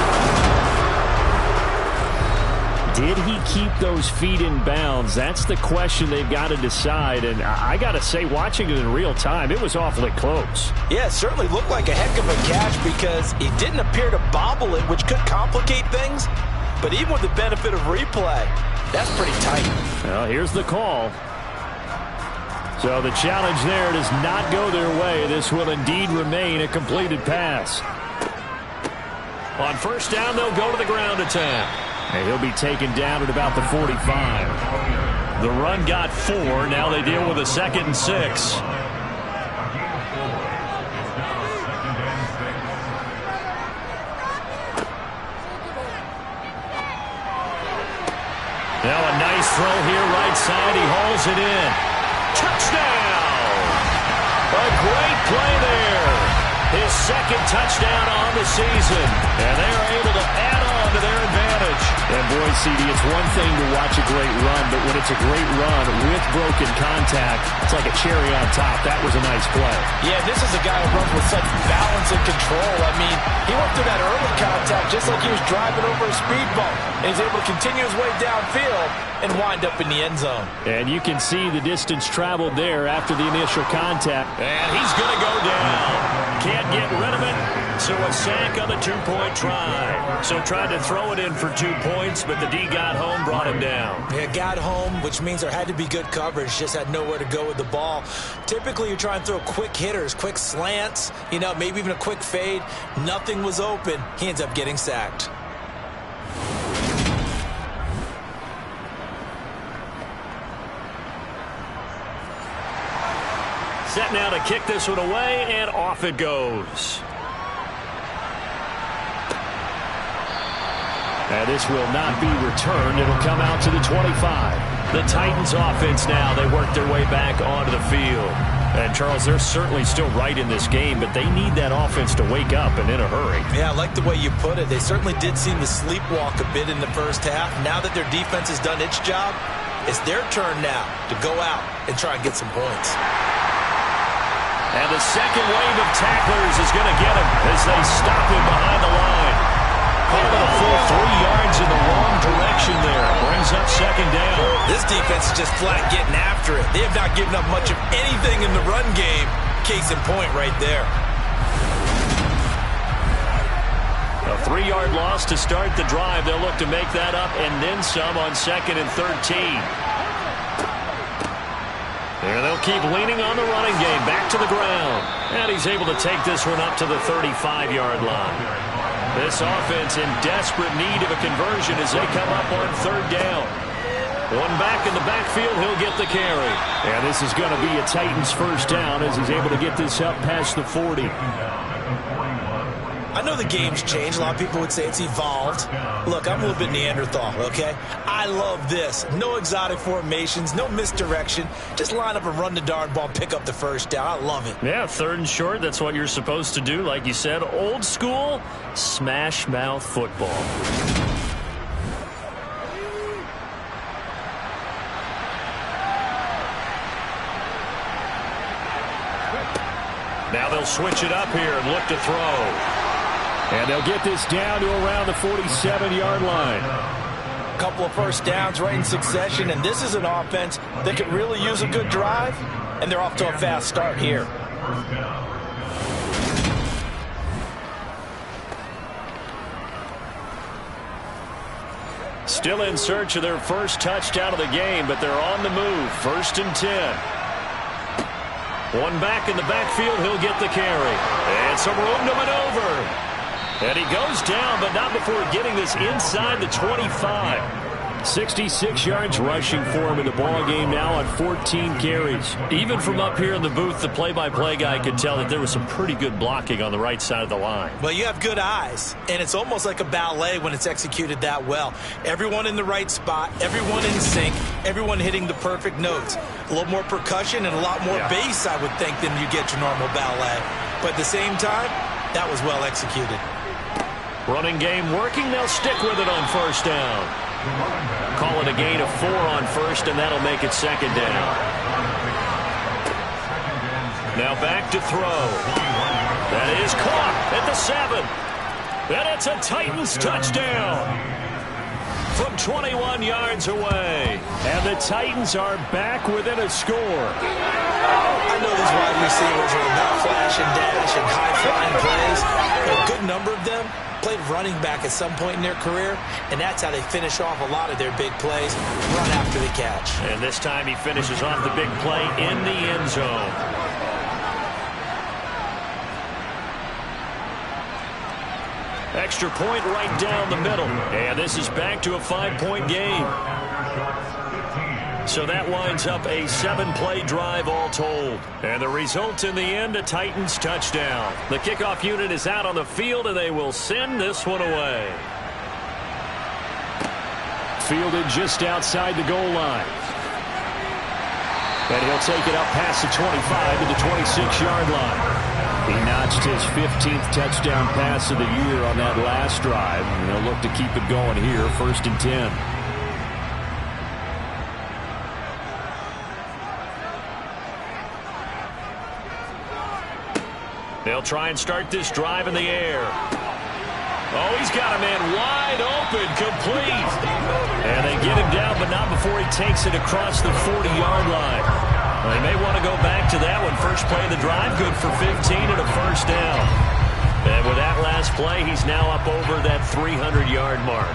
Speaker 7: Did he keep those feet in bounds? That's the question they've got to decide. And I got to say, watching it in real time, it was awfully close.
Speaker 5: Yeah, it certainly looked like a heck of a catch because he didn't appear to bobble it, which could complicate things. But even with the benefit of replay, that's pretty tight.
Speaker 7: Well, here's the call. So the challenge there does not go their way. This will indeed remain a completed pass.
Speaker 2: On first down, they'll go to the ground attack.
Speaker 7: And he'll be taken down at about the 45.
Speaker 2: The run got 4. Now they deal with a 2nd and 6. Now a nice throw here right side. He hauls it in. Touchdown! A great play there. His 2nd touchdown on the season. And they are able to add on to their advantage.
Speaker 7: And boy, CD, it's one thing to watch a great run, but when it's a great run with broken contact, it's like a cherry on top. That was a nice play.
Speaker 5: Yeah, this is a guy who runs with such balance and control. I mean, he went through that early contact just like he was driving over a speed bump. And he's able to continue his way downfield and wind up in the end zone.
Speaker 7: And you can see the distance traveled there after the initial contact.
Speaker 2: And he's going to go down. Can't get rid of it. So a sack on the 2-point try. So tried to throw it in for 2 points, but the D got home, brought him down.
Speaker 3: Yeah, got home, which means there had to be good coverage. Just had nowhere to go with the ball. Typically, you're trying to throw quick hitters, quick slants, you know, maybe even a quick fade. Nothing was open. He ends up getting sacked.
Speaker 2: Set now to kick this one away, and off it goes.
Speaker 7: And this will not be returned. It'll come out to the 25.
Speaker 2: The Titans offense now, they work their way back onto the field. And, Charles, they're certainly still right in this game, but they need that offense to wake up and in a hurry.
Speaker 3: Yeah, I like the way you put it. They certainly did seem to sleepwalk a bit in the first half. Now that their defense has done its job, it's their turn now to go out and try and get some points.
Speaker 2: And the second wave of tacklers is going to get him as they stop him behind the line. Probably a full 3 yards in the wrong direction there. Brings up second down.
Speaker 3: This defense is just flat getting after it. They have not given up much of anything in the run game. Case in point right there.
Speaker 2: A 3-yard loss to start the drive. They'll look to make that up and then some on 2nd and 13. And they'll keep leaning on the running game. Back to the ground. And he's able to take this one up to the 35-yard line. This offense in desperate need of a conversion as they come up on 3rd down. One back in the backfield, he'll get the carry.
Speaker 7: And this is going to be a Titans first down as he's able to get this up past the 40.
Speaker 3: I know the game's changed. A lot of people would say it's evolved. Look, I'm a little bit Neanderthal, okay? I love this. No exotic formations, no misdirection. Just line up and run the darn ball, pick up the first down. I love it.
Speaker 2: Yeah, 3rd and short, that's what you're supposed to do. Like you said, old school, smash mouth football. Now they'll switch it up here and look to throw.
Speaker 7: And they'll get this down to around the 47-yard line.
Speaker 5: A couple of first downs right in succession, and this is an offense that could really use a good drive, and they're off to a fast start here.
Speaker 7: Still in search of their first touchdown of the game, but they're on the move. 1st and 10. One back in the backfield. He'll get the carry. And some room to maneuver. And he goes down, but not before getting this inside the 25. 66 yards rushing for him in the ball game now on 14 carries. Even from up here in the booth, the play-by-play guy could tell that there was some pretty good blocking on the right side of the line.
Speaker 3: Well, you have good eyes, and it's almost like a ballet when it's executed that well. Everyone in the right spot, everyone in sync, everyone hitting the perfect notes. A little more percussion and a lot more bass, I would think, than you get your normal ballet. But at the same time, that was well executed.
Speaker 7: Running game working. They'll stick with it on 1st down. Call it a gain of 4 on 1st, and that'll make it 2nd down. Now back to throw. That is caught at the 7. And it's a Titans touchdown from 21 yards away. And the Titans are back within a score.
Speaker 3: I know these wide receivers are about flash and dash and high-flying plays. A good number of them played running back at some point in their career, and that's how they finish off a lot of their big plays, run after the catch.
Speaker 7: And this time he finishes off the big play in the end zone. Extra point right down the middle. And this is back to a 5-point game. So that winds up a 7-play drive all told. And the result in the end, a Titans touchdown. The kickoff unit is out on the field, and they will send this one away. Fielded just outside the goal line. And he'll take it up past the 25 to the 26-yard line. He notched his 15th touchdown pass of the year on that last drive. And they'll look to keep it going here, 1st and 10. They'll try and start this drive in the air. Oh, he's got a man wide open, complete. And they get him down, but not before he takes it across the 40-yard line. They may want to go back to that one. First play of the drive, good for 15 and a 1st down. And with that last play, he's now up over that 300-yard mark.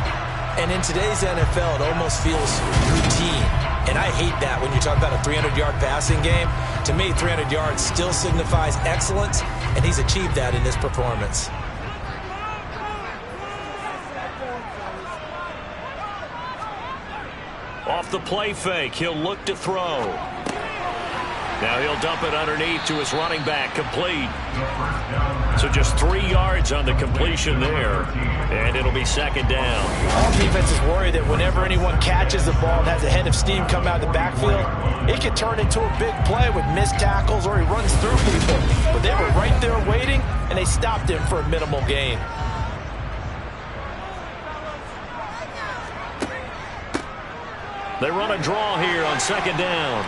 Speaker 3: And in today's NFL, it almost feels routine. And I hate that when you talk about a 300-yard passing game. To me, 300 yards still signifies excellence, and he's achieved that in this performance.
Speaker 7: Off the play fake, he'll look to throw. Now he'll dump it underneath to his running back, complete. So just 3 yards on the completion there, and it'll be 2nd down.
Speaker 5: All defenses worry that whenever anyone catches the ball and has a head of steam come out of the backfield, it can turn into a big play with missed tackles or he runs through people. But they were right there waiting, and they stopped him for a minimal gain.
Speaker 7: They run a draw here on 2nd down.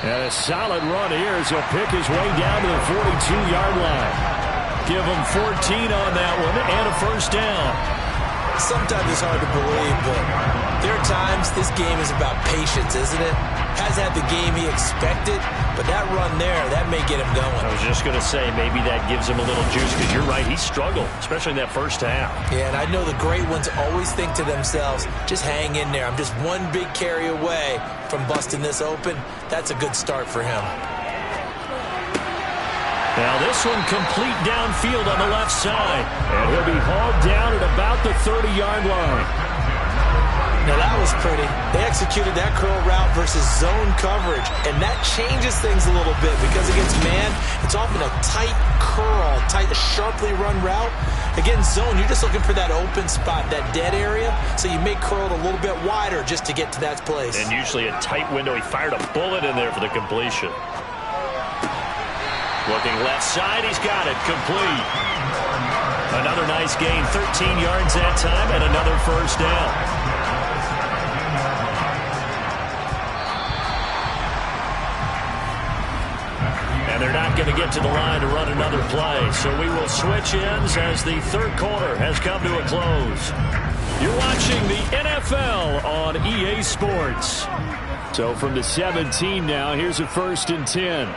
Speaker 7: And a solid run here as he'll pick his way down to the 42-yard line. Give him 14 on that one and a 1st down.
Speaker 3: Sometimes it's hard to believe, but there are times this game is about patience, isn't it? Hasn't had the game he expected, but that run there, that may get him going.
Speaker 7: I was just going to say, maybe that gives him a little juice, because you're right, he struggled, especially in that 1st half.
Speaker 3: Yeah, and I know the great ones always think to themselves, just hang in there. I'm just one big carry away from busting this open. That's a good start for him.
Speaker 7: Now this one complete downfield on the left side. And he'll be hauled down at about the 30-yard line.
Speaker 3: Now that was pretty. They executed that curl route versus zone coverage, and that changes things a little bit because against man, it's often a tight curl, tight, sharply run route. Against zone, you're just looking for that open spot, that dead area, so you may curl it a little bit wider just to get to that place.
Speaker 7: And usually a tight window. He fired a bullet in there for the completion. Looking left side, he's got it, complete. Another nice gain, 13 yards that time, and another 1st down. And they're not going to get to the line to run another play. So we will switch ends as the 3rd quarter has come to a close. You're watching the NFL on EA Sports. So from the 17 now, here's a 1st and 10.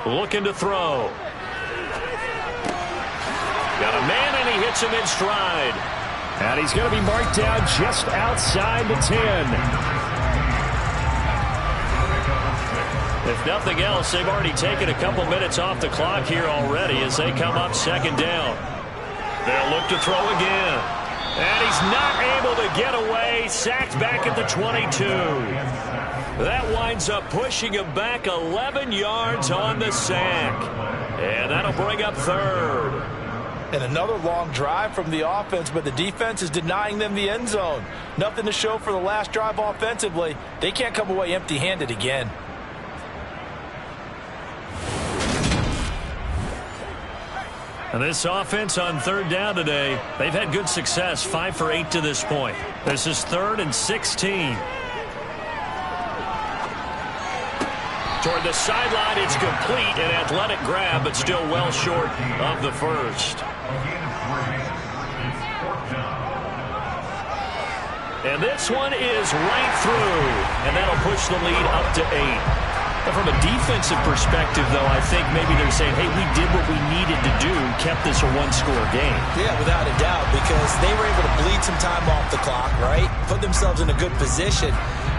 Speaker 7: Looking to throw. Got a man, and he hits him in stride. And he's going to be marked down just outside the 10. If nothing else, they've already taken a couple minutes off the clock here already as they come up second down. They'll look to throw again. And he's not able to get away. Sacked back at the 22. That winds up pushing him back 11 yards on the sack. And that'll bring up third.
Speaker 5: And another long drive from the offense, but the defense is denying them the end zone. Nothing to show for the last drive offensively. They can't come away empty-handed again.
Speaker 7: And this offense on third down today, they've had good success, 5 for 8 to this point. This is 3rd and 16. Toward the sideline, it's complete, an athletic grab, but still well short of the first. And this one is right through, and that'll push the lead up to 8. But from a defensive perspective, though, I think maybe they're saying, hey, we did what we needed to do, kept this a one-score game.
Speaker 3: Yeah, without a doubt, because they were able to bleed some time off the clock, right? Put themselves in a good position,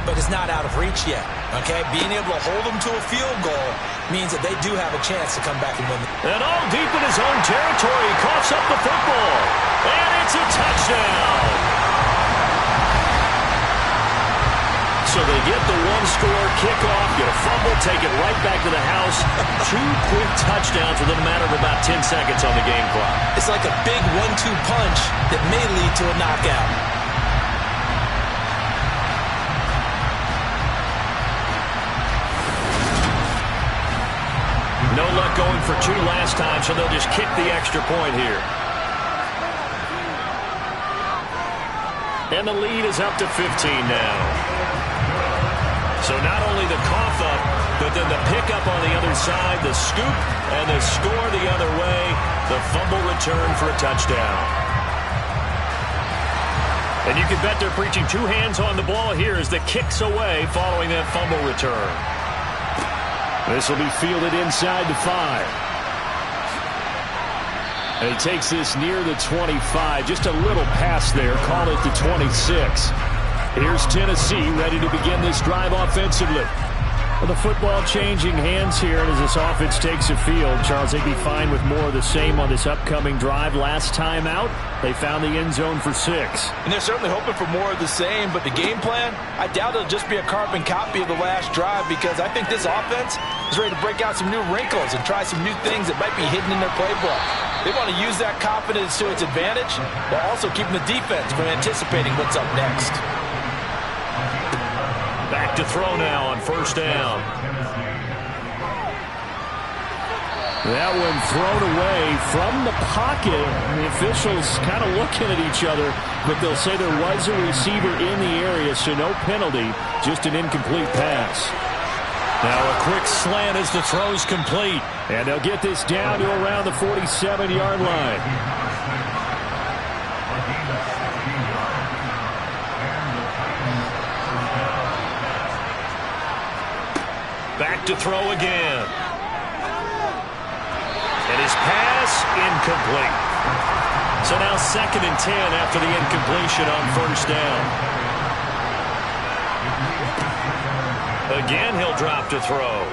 Speaker 3: but it's not out of reach yet, okay? Being able to hold them to a field goal means that they do have a chance to come back and win.
Speaker 7: And all deep in his own territory, he coughs up the football. And it's a touchdown. So they get the one-score kickoff, get a fumble, take it right back to the house. 2 quick touchdowns within a matter of about 10 seconds on the game clock.
Speaker 3: It's like a big 1-2 punch that may lead to a knockout.
Speaker 7: No luck going for 2 last time, so they'll just kick the extra point here. And the lead is up to 15 now. So not only the cough up, but then the pickup on the other side, the scoop, and the score the other way, the fumble return for a touchdown. And you can bet they're preaching 2 hands on the ball here as the kick's away following that fumble return. This will be fielded inside the 5. And he takes this near the 25, just a little pass there, call it the 26. Here's Tennessee ready to begin this drive offensively. Well, the football changing hands here, and as this offense takes a field, Charles, they'd be fine with more of the same on this upcoming drive. Last time out, they found the end zone for 6.
Speaker 5: And they're certainly hoping for more of the same, but the game plan, I doubt it'll just be a carbon copy of the last drive, because I think this offense is ready to break out some new wrinkles and try some new things that might be hidden in their playbook. They want to use that confidence to its advantage while also keeping the defense from anticipating what's up next.
Speaker 7: Back to throw now on first down. That one thrown away from the pocket. The officials kind of looking at each other, but they'll say there was a receiver in the area, so no penalty, just an incomplete pass. Now a quick slant as the throw's complete. And they'll get this down to around the 47-yard line. Back to throw again. And his pass incomplete. So now 2nd and 10 after the incompletion on first down. Again, he'll drop to throw.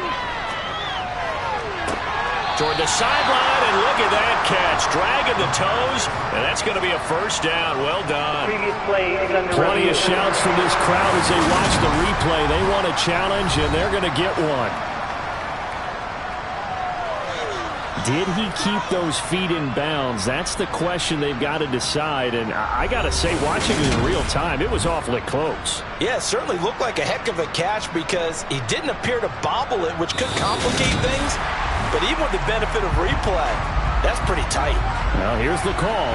Speaker 7: Toward the sideline, and look at that catch. Dragging the toes, and that's going to be a first down. Well done. Plenty of shouts from this crowd as they watch the replay. They want a challenge, and they're going to get one. Did he keep those feet in bounds? That's the question they've got to decide. And I got to say, watching it in real time, it was awfully close.
Speaker 5: Yeah, it certainly looked like a heck of a catch because he didn't appear to bobble it, which could complicate things. But even with the benefit of replay, that's pretty tight.
Speaker 7: Now here's the call.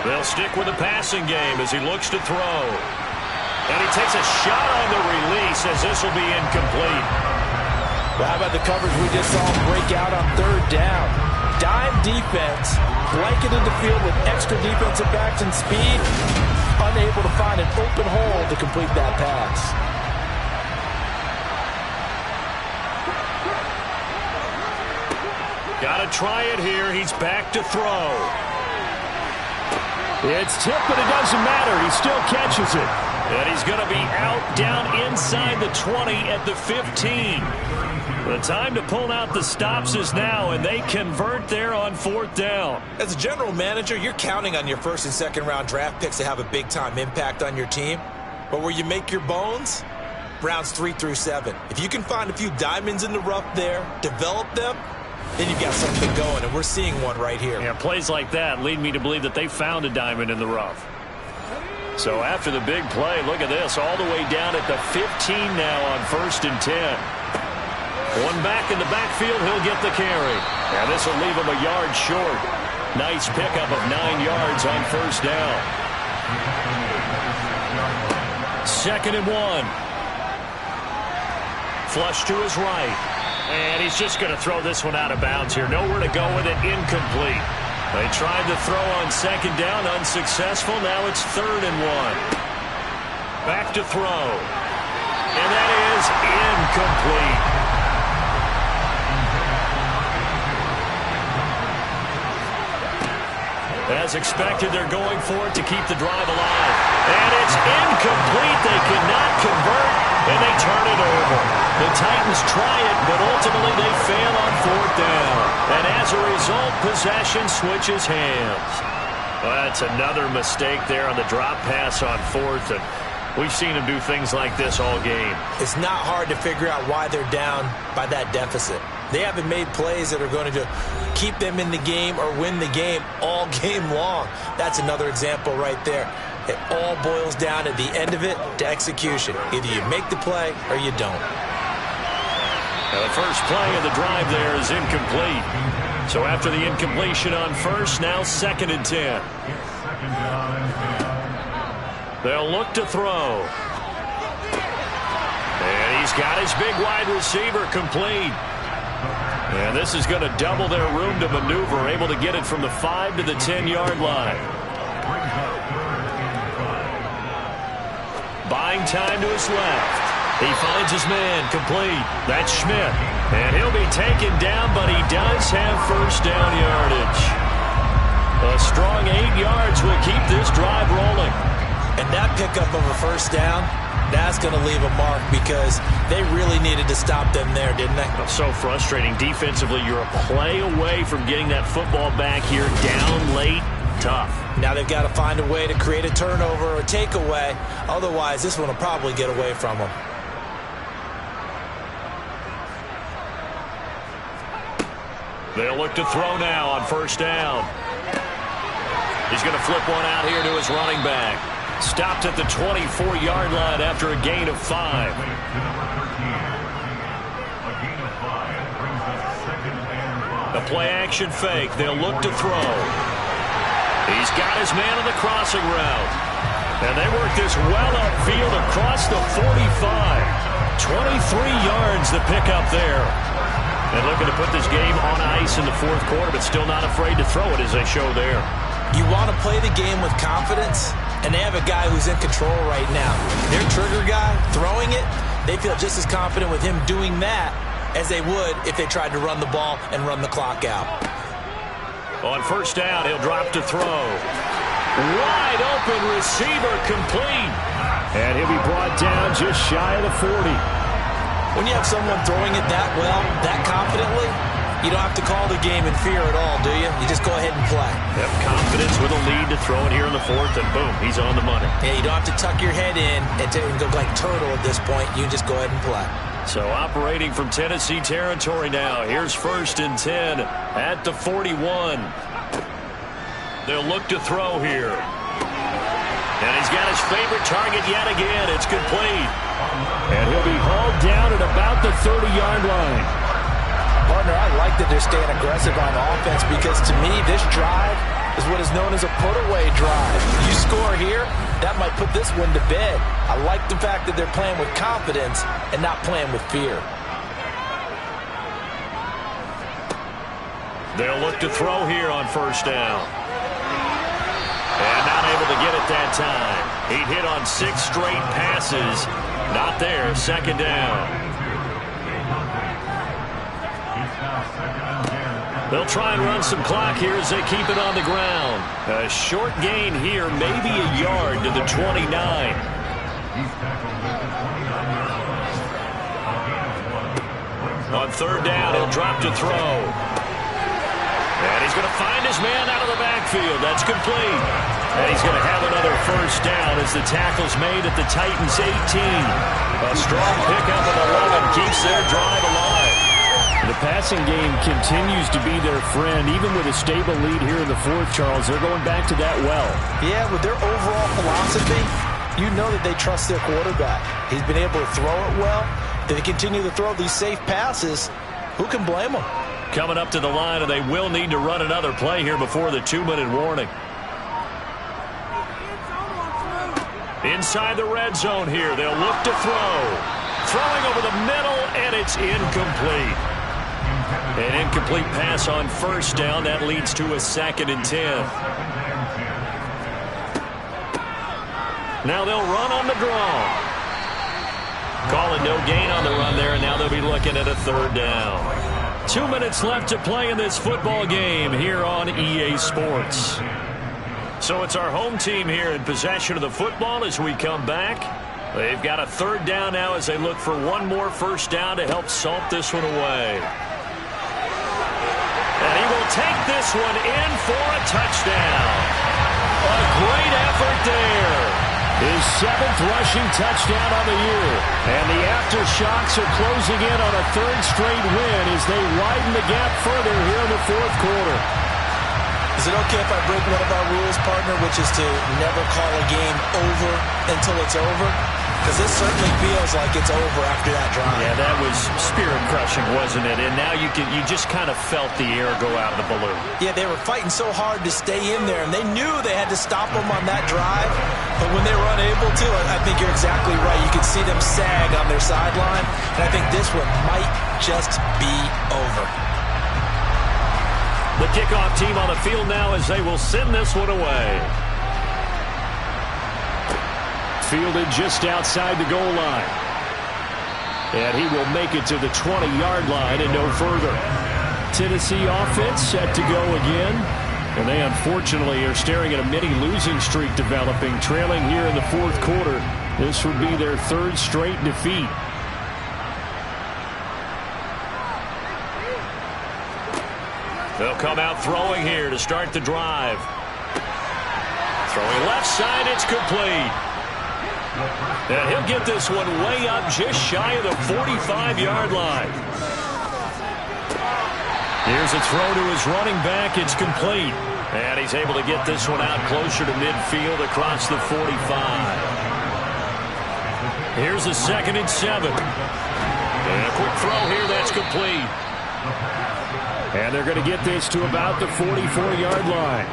Speaker 7: They'll stick with the passing game as he looks to throw. And he takes a shot on the release as this will be incomplete.
Speaker 5: Well, how about the coverage we just saw break out on third down? Dime defense, blanketed the field with extra defensive backs and speed, unable to find an open hole to complete that pass.
Speaker 7: Got to try it here. He's back to throw. It's tipped, but it doesn't matter. He still catches it. And he's going to be out down inside the 20 at the 15. The time to pull out the stops is now, and they convert there on 4th down.
Speaker 3: As a general manager, you're counting on your first and second round draft picks to have a big-time impact on your team. But where you make your bones, rounds 3 through 7. If you can find a few diamonds in the rough there, develop them, then you've got something going, and we're seeing one right here.
Speaker 7: Yeah, plays like that lead me to believe that they found a diamond in the rough. So after the big play, look at this, all the way down at the 15 now on 1st and 10. One back in the backfield, he'll get the carry. And this will leave him a yard short. Nice pickup of 9 yards on 1st down. 2nd and 1. Flush to his right. And he's just going to throw this one out of bounds here. Nowhere to go with it, incomplete. They tried to throw on 2nd down, unsuccessful. Now it's 3rd and 1. Back to throw. And that is incomplete. As expected, they're going for it to keep the drive alive. And it's incomplete. They cannot convert, and they turn it over. The Titans try it, but ultimately they fail on 4th down. And as a result, possession switches hands. Well, that's another mistake there on the drop pass on 4th, and we've seen them do things like this all game.
Speaker 3: It's not hard to figure out why they're down by that deficit. They haven't made plays that are going to keep them in the game or win the game all game long. That's another example right there. It all boils down at the end of it to execution. Either you make the play or you don't.
Speaker 7: Now the first play of the drive there is incomplete. So after the incompletion on 1st, now 2nd and 10. They'll look to throw. And he's got his big wide receiver complete. And this is going to double their room to maneuver, able to get it from the 5 to the 10-yard line. Buying time to his left. He finds his man complete. That's Schmidt. And he'll be taken down, but he does have 1st down yardage. A strong 8 yards will keep this drive rolling.
Speaker 3: And that pickup of a 1st down, that's going to leave a mark because they really needed to stop them there, didn't they?
Speaker 7: So frustrating. Defensively, you're a play away from getting that football back here down late. Tough.
Speaker 3: Now they've got to find a way to create a turnover or takeaway. Otherwise, this one will probably get away from them.
Speaker 7: They'll look to throw now on 1st down. He's going to flip one out here to his running back. Stopped at the 24-yard line after a gain of 5. The play-action fake. They'll look to throw. He's got his man on the crossing route. And they work this well upfield across the 45. 23 yards to pick up there. And looking to put this game on ice in the 4th quarter, but still not afraid to throw it as they show there.
Speaker 3: You want to play the game with confidence, and they have a guy who's in control right now. Their trigger guy, throwing it, they feel just as confident with him doing that as they would if they tried to run the ball and run the clock out.
Speaker 7: On 1st down, he'll drop to throw. Wide open receiver complete. And he'll be brought down just shy of the 40.
Speaker 3: When you have someone throwing it that well, that confidently, you don't have to call the game in fear at all, do you? You just go ahead and play.
Speaker 7: Yep, confidence with a lead to throw it here in the 4th, and boom, he's on the money.
Speaker 3: Yeah, you don't have to tuck your head in and go like turtle at this point. You just go ahead and play.
Speaker 7: So operating from Tennessee territory now. Here's 1st and 10 at the 41. They'll look to throw here. And he's got his favorite target yet again. It's complete. And he'll be hauled down at about the 30-yard line.
Speaker 5: Partner, I like that they're staying aggressive on offense because to me, this drive is what is known as a put-away drive. You score here, that might put this one to bed. I like the fact that they're playing with confidence and not playing with fear.
Speaker 7: They'll look to throw here on 1st down. And not able to get it that time. He'd hit on 6 straight passes. Not there, 2nd down. They'll try and run some clock here as they keep it on the ground. A short gain here, maybe a yard to the 29. On third down, he'll drop to throw. And he's going to find his man out of the backfield. That's complete. And he's going to have another first down as the tackle's made at the Titans' 18. A strong pickup of 11 keeps their drive alive.
Speaker 2: The passing game continues to be their friend. Even with a stable lead here in the fourth, Charles, they're going back to that well.
Speaker 5: Yeah, with their overall philosophy, you know that they trust their quarterback. He's been able to throw it well. They continue to throw these safe passes. Who can blame them?
Speaker 7: Coming up to the line, and they will need to run another play here before the 2-minute warning. Inside the red zone here, they'll look to throw. Throwing over the middle, and it's incomplete. An incomplete pass on first down. That leads to a 2nd and 10. Now they'll run on the draw. Calling no gain on the run there, and now they'll be looking at a 3rd down. 2 minutes left to play in this football game here on EA Sports. So it's our home team here in possession of the football as we come back. They've got a 3rd down now as they look for one more first down to help salt this one away. And he will take this one in for a touchdown. A great effort there.
Speaker 2: His 7th rushing touchdown on the year. And the Aftershocks are closing in on a 3rd straight win as they widen the gap further here in the 4th quarter.
Speaker 5: Is it okay if I break one of our rules, partner, which is to never call a game over until it's over? Because this certainly feels like it's over after that drive.
Speaker 7: Yeah, that was spirit-crushing, wasn't it? And now you just kind of felt the air go out of the balloon.
Speaker 5: Yeah, they were fighting so hard to stay in there, and they knew they had to stop them on that drive. But when they were unable to, I think you're exactly right. You could see them sag on their sideline, and I think this one might just be over.
Speaker 7: The kickoff team on the field now as they will send this one away.
Speaker 2: Fielded just outside the goal line. And he will make it to the 20-yard line and no further. Tennessee offense set to go again. And they unfortunately are staring at a mini losing streak developing, trailing here in the 4th quarter. This would be their 3rd straight defeat.
Speaker 7: They'll come out throwing here to start the drive. Throwing left side, it's complete. And he'll get this one way up just shy of the 45-yard line. Here's a throw to his running back. It's complete. And he's able to get this one out closer to midfield across the 45. Here's a 2nd and 7. And a quick throw here. That's complete.
Speaker 2: And they're going to get this to about the 44-yard line.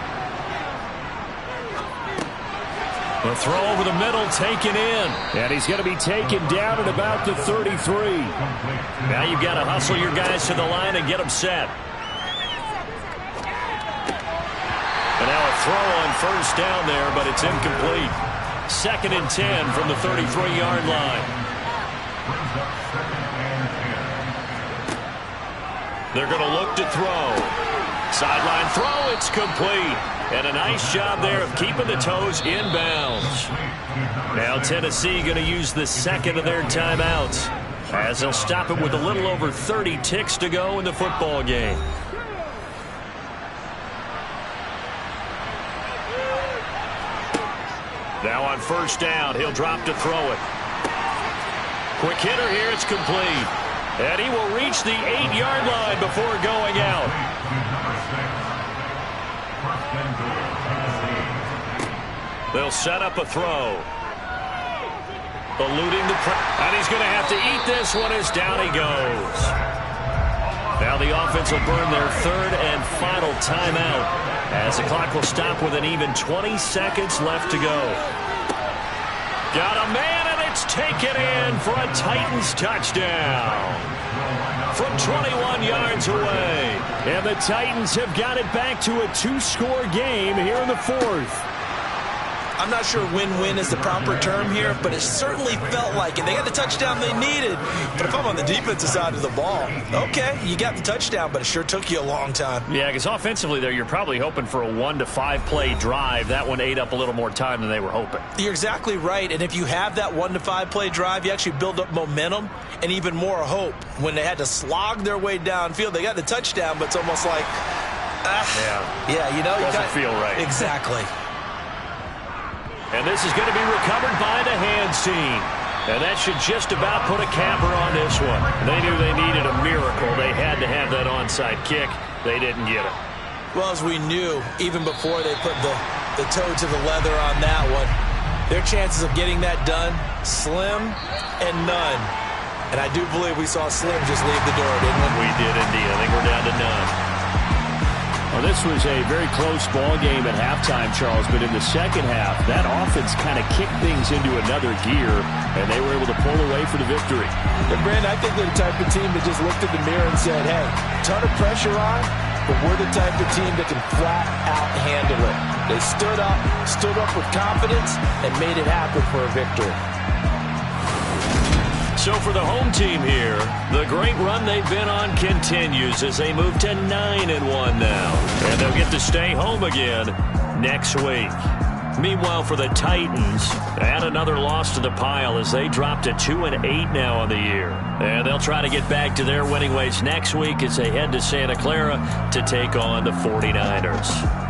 Speaker 7: The throw over the middle taken in.
Speaker 2: And he's going to be taken down at about the 33.
Speaker 7: Now you've got to hustle your guys to the line and get them set. And now a throw on first down there, but it's incomplete. 2nd and 10 from the 33-yard line. They're going to look to throw. Sideline throw, it's complete. And a nice job there of keeping the toes inbounds. Now Tennessee going to use the 2nd of their timeouts as they'll stop it with a little over 30 ticks to go in the football game. Now on first down, he'll drop to throw it. Quick hitter here, it's complete. And he will reach the 8-yard line before going out. They'll set up a throw. Eluding the pressure. And he's going to have to eat this one as down he goes. Now the offense will burn their 3rd and final timeout as the clock will stop with an even 20 seconds left to go. Got a man, and it's taken in for a Titans touchdown from 21 yards away.
Speaker 2: And the Titans have got it back to a 2-score game here in the 4th.
Speaker 5: I'm not sure win-win is the proper term here, but it certainly felt like it. They got the touchdown they needed. But if I'm on the defensive side of the ball, okay, you got the touchdown, but it sure took you a long time.
Speaker 7: Yeah, because offensively there, you're probably hoping for a 1 to 5 play drive. That one ate up a little more time than they were hoping.
Speaker 5: You're exactly right. And if you have that 1 to 5 play drive, you actually build up momentum and even more hope. When they had to slog their way downfield, they got the touchdown, but it's almost like, yeah, you know,
Speaker 7: doesn't feel right.
Speaker 5: Exactly.
Speaker 7: And this is going to be recovered by the hands team. And that should just about put a capper on this one. They knew they needed a miracle. They had to have that onside kick. They didn't get it.
Speaker 5: Well, as we knew, even before they put the toe to the leather on that one, their chances of getting that done, slim and none. And I do believe we saw Slim just leave the door, didn't we?
Speaker 7: We did indeed. I think we're down to none. Well, this was a very close ball game at halftime, Charles, but in the second half, that offense kind of kicked things into another gear, and they were able to pull away for the victory.
Speaker 5: And Brandon, I think they're the type of team that just looked in the mirror and said, hey, ton of pressure on, but we're the type of team that can flat out handle it. They stood up with confidence, and made it happen for a victory.
Speaker 7: So for the home team here, the great run they've been on continues as they move to 9-1 now. And they'll get to stay home again next week. Meanwhile, for the Titans, add another loss to the pile as they drop to 2-8 now on the year. And they'll try to get back to their winning ways next week as they head to Santa Clara to take on the 49ers.